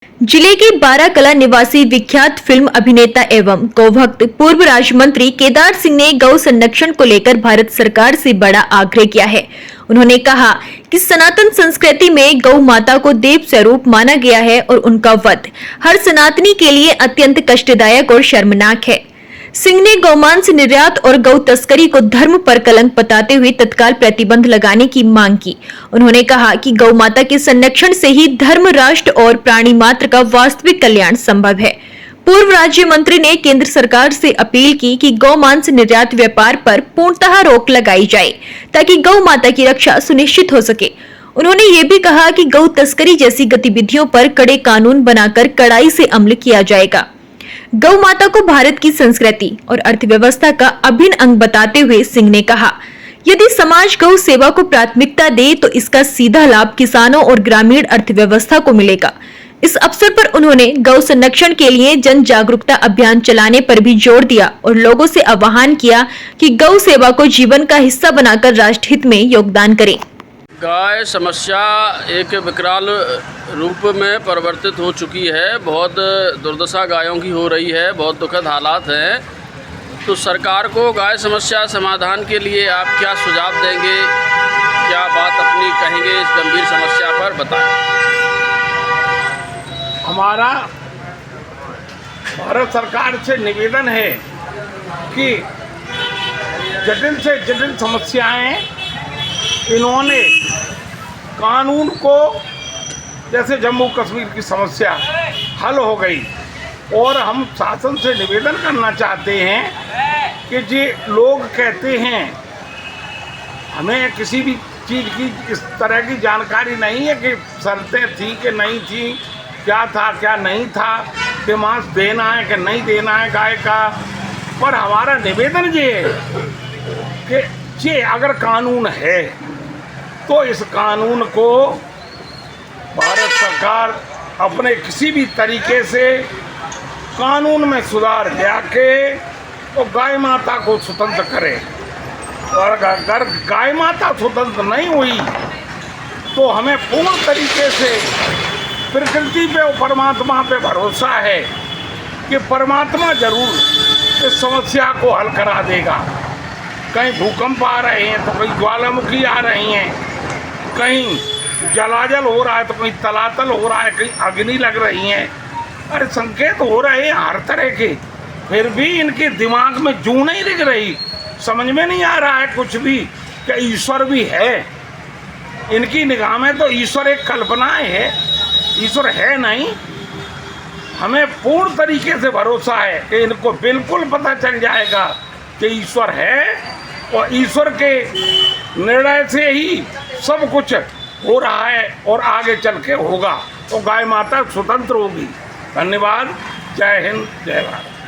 जिले के बाराकला निवासी विख्यात फिल्म अभिनेता एवं गौभक्त पूर्व राज्य मंत्री केदार सिंह ने गौ संरक्षण को लेकर भारत सरकार से बड़ा आग्रह किया है। उन्होंने कहा कि सनातन संस्कृति में गौ माता को देव स्वरूप माना गया है और उनका वध हर सनातनी के लिए अत्यंत कष्टदायक और शर्मनाक है। सिंह ने गौमांस निर्यात और गौ तस्करी को धर्म पर कलंक बताते हुए तत्काल प्रतिबंध लगाने की मांग की। उन्होंने कहा कि गौ माता के संरक्षण से ही धर्म, राष्ट्र और प्राणी मात्र का वास्तविक कल्याण संभव है। पूर्व राज्य मंत्री ने केंद्र सरकार से अपील की कि गौमांस निर्यात व्यापार पर पूर्णतः रोक लगाई जाए ताकि गौ माता की रक्षा सुनिश्चित हो सके। उन्होंने ये भी कहा कि गौ तस्करी जैसी गतिविधियों पर कड़े कानून बनाकर कड़ाई से अमल किया जाएगा। गौ माता को भारत की संस्कृति और अर्थव्यवस्था का अभिन्न अंग बताते हुए सिंह ने कहा, यदि समाज गौ सेवा को प्राथमिकता दे तो इसका सीधा लाभ किसानों और ग्रामीण अर्थव्यवस्था को मिलेगा। इस अवसर पर उन्होंने गौ संरक्षण के लिए जन जागरूकता अभियान चलाने पर भी जोर दिया और लोगों से आह्वान किया कि गौ सेवा को जीवन का हिस्सा बनाकर राष्ट्रहित में योगदान करें। गाय समस्या एक विकराल रूप में परिवर्तित हो चुकी है। बहुत दुर्दशा गायों की हो रही है, बहुत दुखद हालात हैं। तो सरकार को गाय समस्या समाधान के लिए आप क्या सुझाव देंगे, क्या बात अपनी कहेंगे इस गंभीर समस्या पर बताएं। हमारा भारत सरकार से निवेदन है कि जटिल से जटिल समस्याएं इन्होंने कानून को, जैसे जम्मू कश्मीर की समस्या हल हो गई, और हम शासन से निवेदन करना चाहते हैं कि जे लोग कहते हैं हमें किसी भी चीज़ की इस तरह की जानकारी नहीं है कि शर्तें थी कि नहीं थी, क्या था क्या नहीं था, कि मांस देना है कि नहीं देना है गाय का। पर हमारा निवेदन ये है कि ये अगर कानून है तो इस कानून को भारत सरकार अपने किसी भी तरीके से कानून में सुधार लाके तो गाय माता को स्वतंत्र करे। और अगर गाय माता स्वतंत्र नहीं हुई तो हमें पूर्ण तरीके से प्रकृति पे और परमात्मा पे भरोसा है कि परमात्मा जरूर इस समस्या को हल करा देगा। कहीं भूकंप आ रहे हैं तो कहीं ज्वालामुखी आ रही हैं, कहीं जलाजल हो रहा है तो कहीं तलातल हो रहा है, कहीं अग्नि लग रही हैं। अरे संकेत हो रहे हैं हर तरह के, फिर भी इनके दिमाग में जू नहीं दिख रही, समझ में नहीं आ रहा है कुछ भी कि ईश्वर भी है। इनकी निगाह में तो ईश्वर एक कल्पनाएं है, ईश्वर है नहीं। हमें पूर्ण तरीके से भरोसा है कि इनको बिल्कुल पता चल जाएगा कि ईश्वर है और ईश्वर के निर्णय से ही सब कुछ हो रहा है और आगे चल के होगा। तो गाय माता स्वतंत्र होगी। धन्यवाद। जय हिंद, जय भारत।